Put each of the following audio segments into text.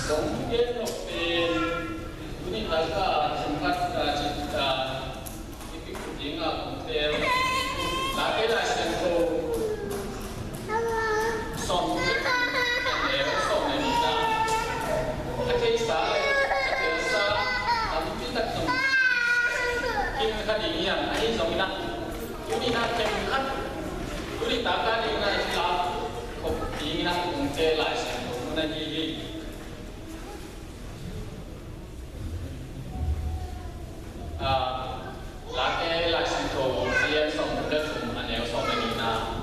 sống yên lộc tiền tu ni ta ka sempat cita itu kucing aku tel lagi lah sentuh som yang som ni ta akhir sekali biasa kami kita tu kita kan ini yang akhir som ni tu ni nak kem tu ni tak kan ini nak istilah kucing nak tel lah sentuh mana ni laki laki sentuh kalian som betul aneh som ini na.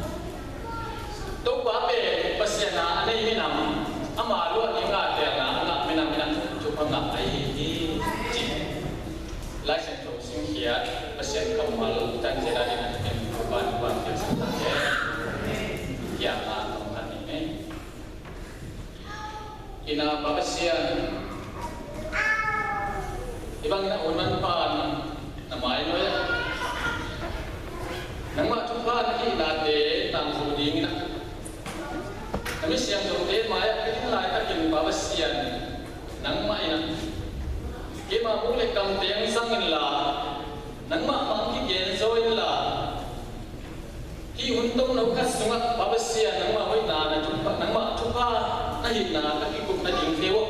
Tuk bape pasiena aneh ini nam. Ama luat ingat dia na nak minam cukup nak air di jin. Laki sentuh singkiat pasien kamal dan jadi nanti bukan biasa saja. Yang tempat ini. Ina pasien. Ibang ina unman pan namai no ya nangma chupa ni date tang su ding na kami siang jongte maya kin lai ta kin babasian nangma ina ke ma mule kam teng sangin la nangma mang ki gen zoin la ki untung no ka sunga babasian nangma hoi na nangma chupa na hin na ka ki kup na ding dewo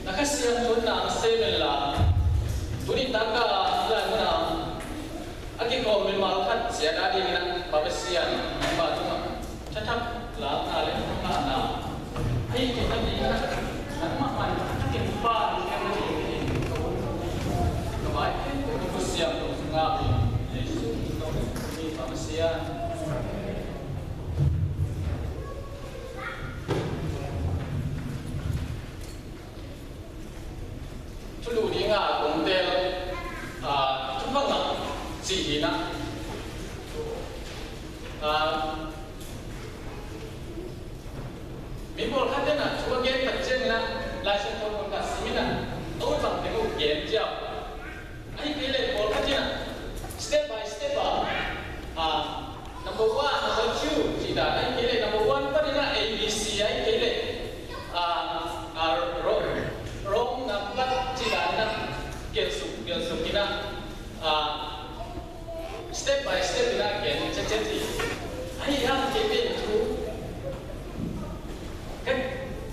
nakasian thun na seven la tuni taka lana aki ko min mal khat sia da di na babasian ba tuma chathap la na le ma na ai ke ta ni na ma man ta ke pa ke ma ni ko ba ko sia ko nga bi yesu to ni babasian tulu di nga kung tel chúng ta ngậm gì na mình bảo khách thế nào chúng ta nghe thật chân na lại sẽ không còn cả xí na tôi bằng cái một kiến chưa anh cái này bảo khách thế nào step by step number one number two chỉ là anh cái này number one có thể là ABC anh cái này rong number chỉ là na kiến sụp kina step by step na kiến chắc chắn thì anh yang cái bên chú cái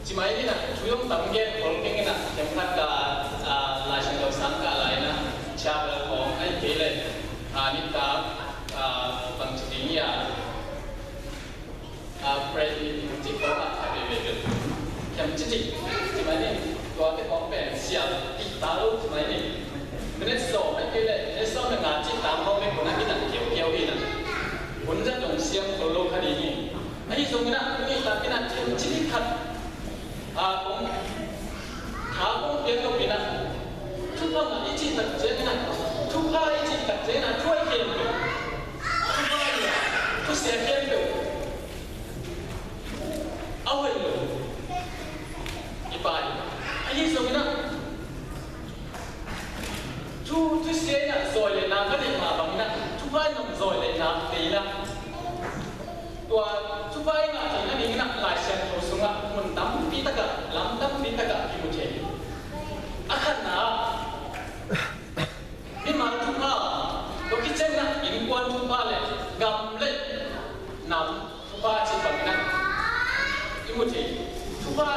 chỉ mấy cái na chú用tấm kiến còn cái na kem khát cả lại sang đầu sáng cả lại na travelของanh cái này nít ta bằng chữ ya Freddy chỉ có là thay vì việc kem chỉ mấy nàyตัวที่ของเป็นเสียงติดตาลูกไหมนี่มันได้สอบไม่กี่เลยได้สอบในงานจิตตามเขาไม่คนนั้นที่นั่งเกี่ยวอีน่ะคนจะจงเสียงตัวลูกคดีนี้ไอ้ตรงนี้นะนี่ตาที่นั่งจิตจิตขัดผมถามผมเกี่ยวกับนี่นะทุกคนอ่ะจิตตัดเจนนะทุกข้าจิตตัดเจนนะช่วยเกี่ยวทุกข้าเนี่ยทุกเสียเกี่ยวเอาไว้เลยอีปายai so na tu se na zoi le na ka le ma bang na tu bai nam zoi le na te na tua tu bai nga te na ni na lai sian to sunga mun tam pi ta ka lam tam pi ta ka ki mu che akhan na ni ma tu pa to ki chen na in kwan tu pa le gam le nam tu pa chi bang na ki mu che tu pa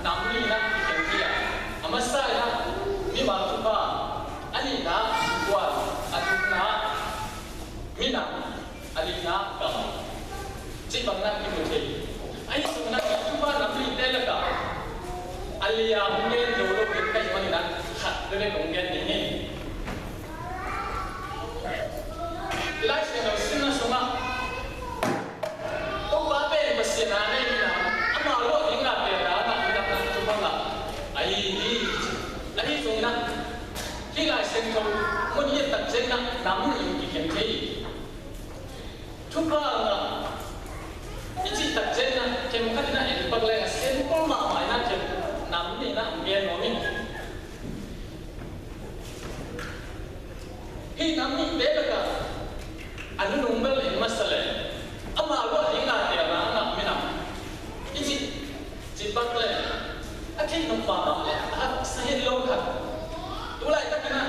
nam ni na Amasai na mi malupa ani na kuat atuk na mina ali na kam cipang na kimuthi ai sungna kupa na pri telaka alia mungkin dulu kita cuma na khat dele mungkin ini life na sinna sunga to babe basina na mina amalo ingat ya na kita na cuba na ai dùng na khi lại sinh cầu muốn nhiệt tật trên na nắm những cái kiến thị chúng ta là cái gì tật trên na cái một cái này bậc lẽ sinh có mà hỏi na cái nắm này na nghe nói mình no pa ma sa he lo khat tu lai ta kana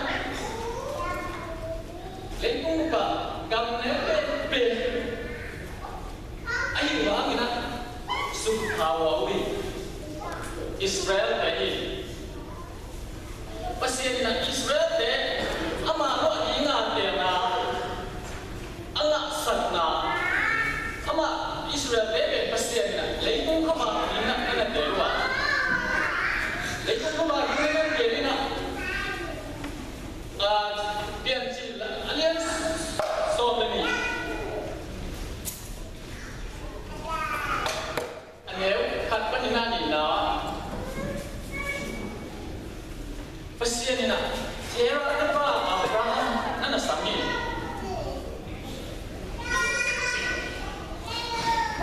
lengkung ka gam ne pe ai wa mina su hawa wi Israel ai pasien na Israel te ama lo inga te na Allah satna ama Israel te pasien na lengkung ka ma inga na te wa lengkung ka ma inga te na pian chi alliance so many aneu khat panina ni na pasianina Tera apa Abraham nana sami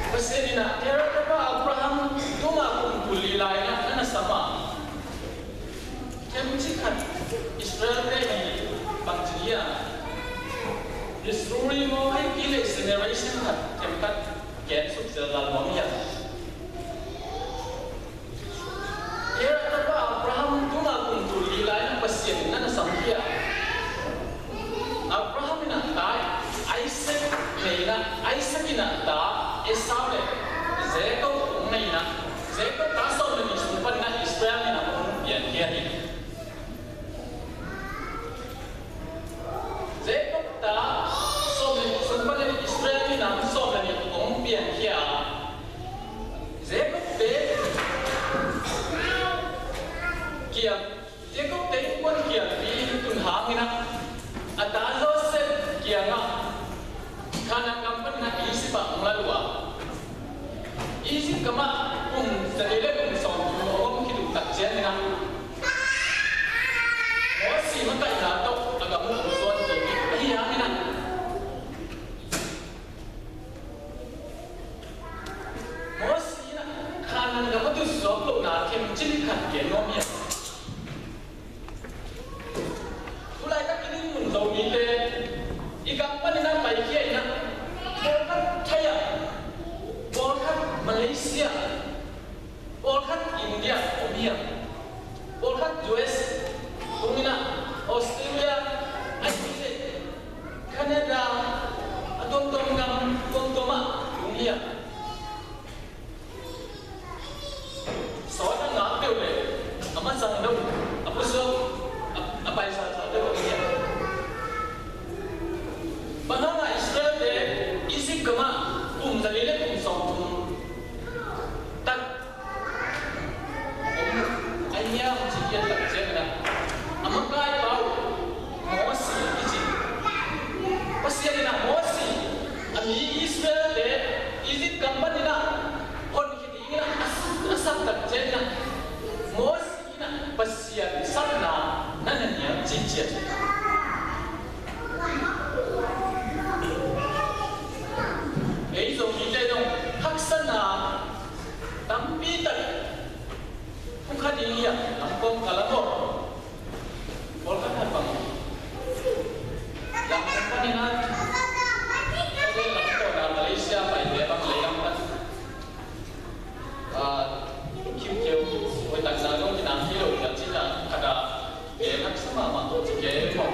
pasianina Tera apa Abraham tuma kumpuli lain nana sama kemcikan Israel ni bangsia Israel mau hai kile generation kan kemkat gen subselan maunya Tera apa Abraham tuma kumpuli lain pasien nana samkia Abraham ina tai Isaac neina Isaac ina ta Esau le Jacob neina Jacob kasau le sumpan na Israel ina pian kia ni Jacob ta sumpan le Israel ina so le pian kia Jacob te kia Jacob te pun kia pi tun hangina atazo se kia nga kana kampan na isip pa nglalwa isip kama sadile song om kidu takjen na si matai na to agak mo son ki hangina si na kana nga tu so na kem chin khat ke no mi dầu mi te ikan panina pai kia ina bolkat Thailand bolkat Malaysia bolkat India Omia bolkat US Tumina Australia Australia Canada Toma Omia soalnya nggak tahu deh amat sang dong apa so apa yang saya tahu Omia Bahana Israel de isip kama dalile song tak ayam cikian tak cina amakai bau mosi iji pasien na mosi ami Israel de isip company na on kiti na asap tak cina mosi na pasien sana nananya cikian ấy rồi thì đây đâu hắc sân là tắm bí tật không khác gì à làm công cả lắm rồi có khác hạt bằng làm công khác đi na đây là cái là Malaysia phải để bằng lấy năm tấn kim kiều với đặc sản trong Nam Phi rồi là chỉ là cả để hắc sân mà chỉ cái một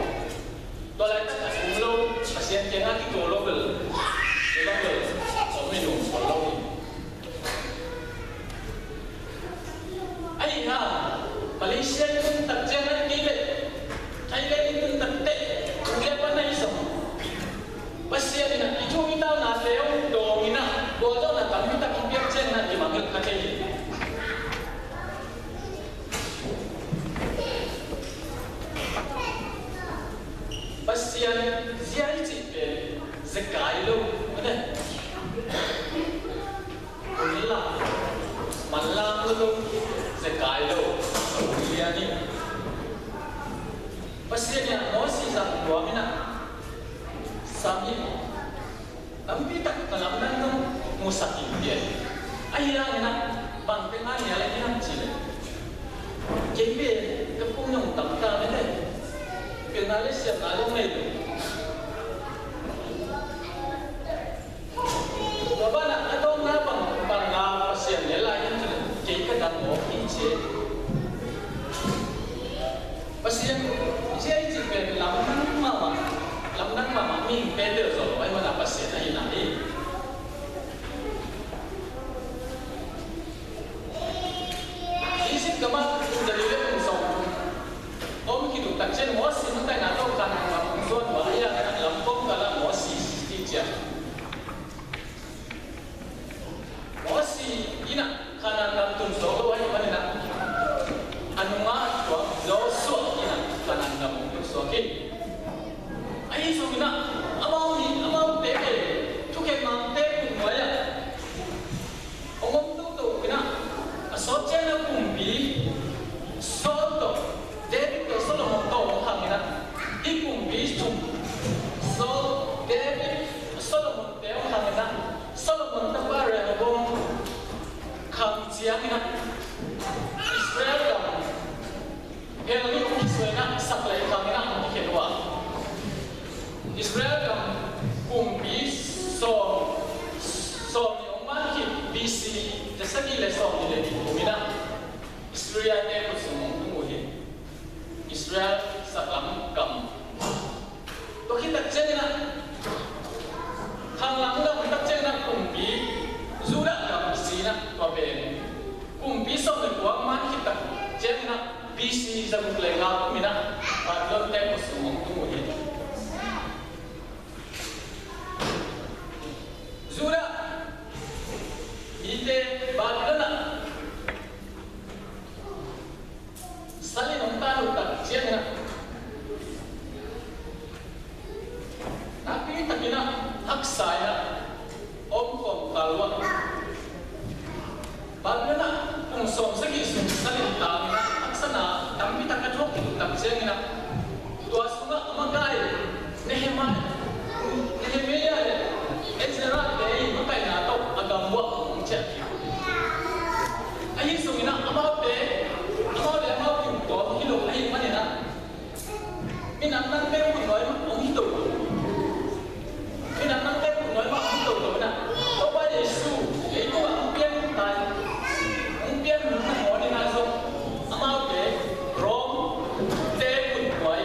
đó là tất cả những lâu mà xem cái hắc cái đồ lâu rồi Hãy subscribe cho kênh Ghiền Mì Gõ để không bỏ lỡ những video hấp kama dari le so om ki du tak chen mo si man kai na to kan ma so wa ya na lam pom kala mo si ti cha mo si ina kana nam tum so lo ai man na anu ma to zo so ina kana nam tum so ke ai so ina amau te ke tu ke ma te ku mo ya om tu ina so chen na kum bi so to David ke Solomon to hangina ikum bi tum so David Solomon te hangina Solomon ta bare na bom kam chiangina Israel ka helani Israel na saklai hangina ke wa Israel ka kum bi so ni oman ki BC jasagi le so ni le kumina Israel te ko sumong tumuhi Israel saklam kam to kita cengna hanglang dam tak cengna kumpi zura kam sina to ben kumpi so ne ko man kita cengna BC zagu klenga kumina padlon te ko sumong tumuhi zura ite badana sali nontalu tak cengna tapi takina hak saya om kalwa bagana kung som sagi sali tamina aksana tampi takajok tak cengna tua sunga amagai Nehemiah Ezra dei makai na to agamwa cek ayi sungina amau de to hilo ai manena minang nang pe pun noi ma ong hito minang nang pe pun noi ma ong hito na to ba Yesu ei ko ang pian tai ong pian na mo ni na so amau de rom te pun noi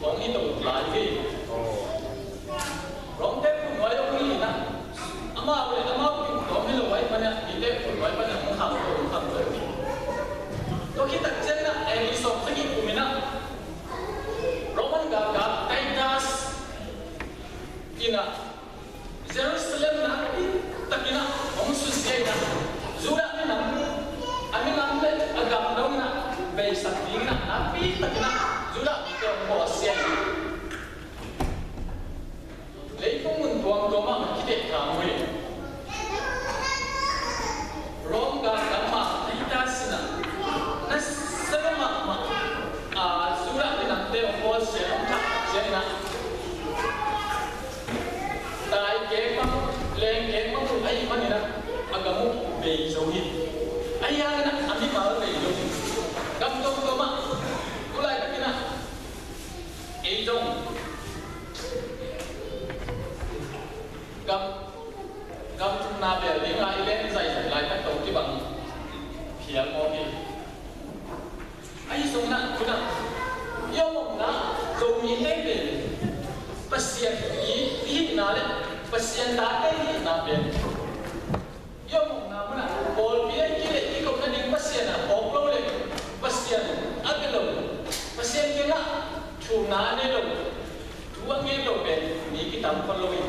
ong hito lai ki rom te pun noi ong ni na amau pun to hilo ai mana ite pun noi mana ong ham to to kita cengna Elison segi kumina Roman gagap Titus ina Jerusalem na takina om susya zura na amin amle agam daw na bay sakina api takina zura ke mo asya leipong untuang doma kite kamwe Rom gagap Titus na sama surat dinante orang seorang jadi tai kepang leng kepang tu ai mana agamu beijauhi ayah nak ambil malu beijauhi gamdong toma mulai takina eijong gam cuna bel lima ilen zai lai tak tahu kibang piang mohi ai sung na kuna yom na zo mi te be pasien i na le pasien da te i na be yom na mana bol bi ki le ki ko na ding pasien na ok lo le pasien agelo pasien ke na chu na ne lo tuang nge lo be ni ki tam kon lo i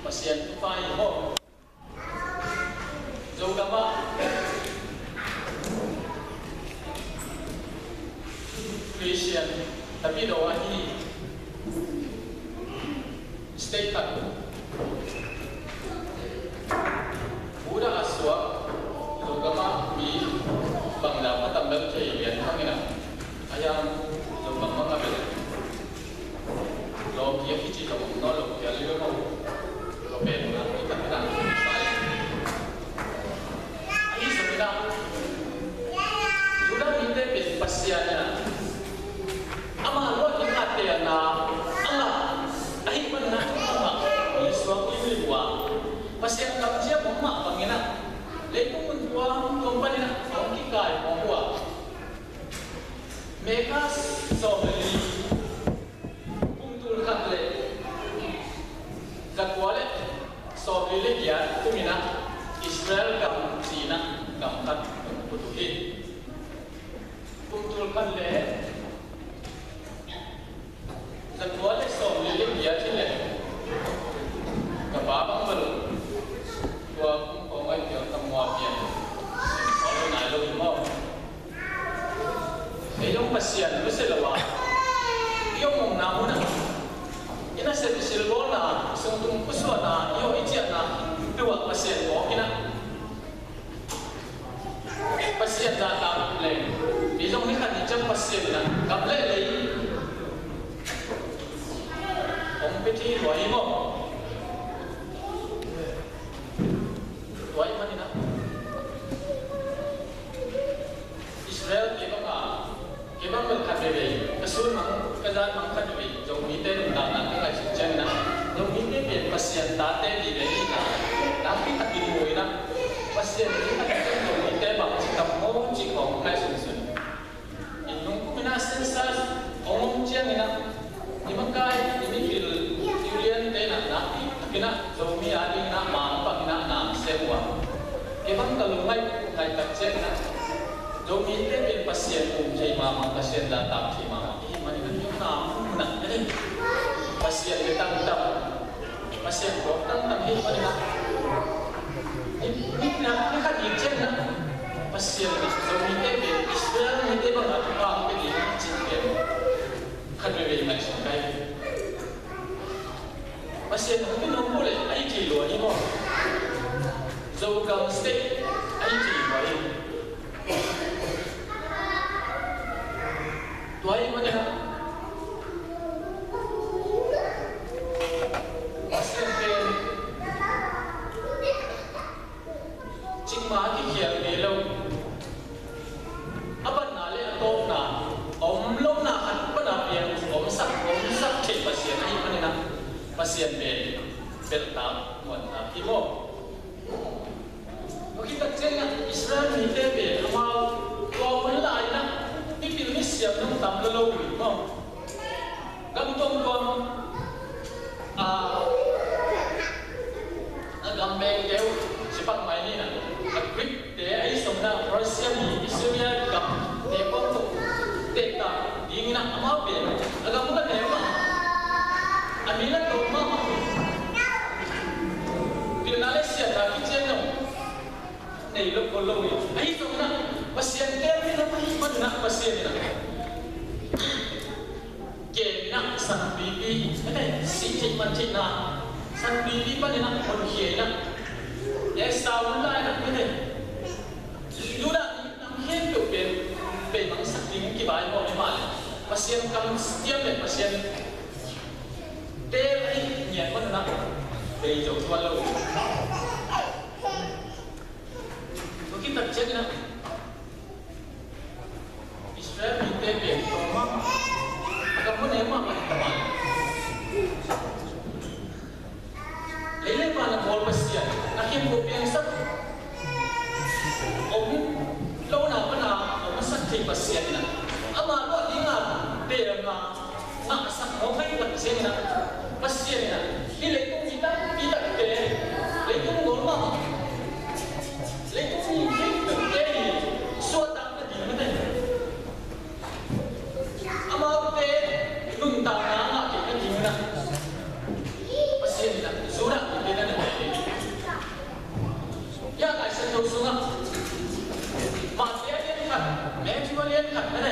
pasien tu pai ho zo gama Christian, tapi doa ini stay tak. Udah aswa, logama bi bangla patambal cairan kami nak ayam logam mengambil log yang kecil kamu nolok yang lima mau lopen kita kenal saya. Ini sebenarnya sudah minta pasiannya. Ama lo ni ate kan le the quality of living here chile ka ba bang balu tua ko ngai tio tam wa pian olo na lo mo e yung pasian lo se lawa yung mong na mo na ina se silbo na sung tung kuswa na yo itia na tua pasian ko kina pasian da ta le bijong ni kan jam pasian na kap le le ong peti roi mo roi mani na Israel ke bang bel khat be kasul mang kazan mang khat be jong mi te ta na ka chi chen na jong mi te be pasian ta te di be na na pi ta ki mo ina pasian ni ka chen jong mi te bang chi tam mo chi kong kai sun sun in nung ku mina sen sa ong chiang ina ni mang kai ni mi kil Julian te na na pi kina jong mi a ni na ma pa kina na se wa ke bang ka lu mai kai ta chen na jong mi te be pasian kum chai ma ma pasian da ta chi ma e mani kan yo na na ne pasian ke tang tang pasian ko tang tang hi mani na ni na ni ka di chen na pasian ni jong mi te be Israel mi te ba na pa ke ni chi ke kan be be mai so kai pasian ko no bole ai ki lo ni mo zo kam state ai ki lo ai tuai mana pasian ke cingma ki khial ni lo aban na le to na om lo na han pa na pian om sak the pasian ai mana na pasian be bel ta mon na ki mo kita cenga Israel ni te be amau to mon lai na ni pil ni siap nang tam lo mo gam tong kon gam beng deu sipak mai ni na agrik te ai som na Russia ni Israel gam te pom to te ta ding na amau be agam ka ne ma amila to ma pil na le sia ta ki chen no nei lo ko lo ai som na pasian te ni na mai man na pasian ni na ke na san bibi ene si ti man ti na san bibi pa ni na kon hie na ye sa un la na ene lu da nam hien to be mang sak ding ki bai mo ni ma pasian kam stiam le pasian te ai nyen man na be jo twa lo so kita cek na Israel ni te be to ma agak mo ne ma ma taman lele pa na bol pasian nakim ko piang sak om lo na pa na om sak thi pasian na ama lo di nga te nga na sak mo kai pasian na pasian na ile ko kita te le ko ngol ma le ko ni ke te so ta na di ma te ama te lung ta na na ke di na pasian na sura ke na na ya ga sa to sunga ma te ya ni kan me ji ma len kan na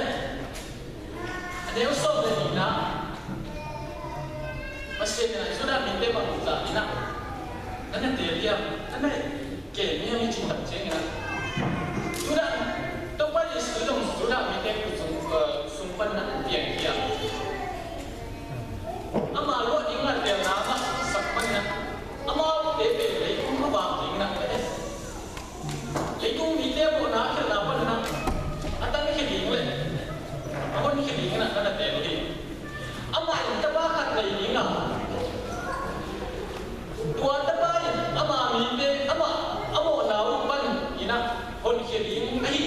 ane so de ni na pasian na sura min te ma ta ina na te ria na ke ni ni chi ta che na sura to pa ni su dong sura mi te ku sung pan na pian kia ama lo ni ngal te na ma sak man na ama te be le ku ma ba ki na le ku mi te bo na ke na pa na ata ni ke ni le ako ni ke ni na na te ni ama ta ba ka le ni na tua ta ba ama mi te ama amo na u pan ina hon ke ni ai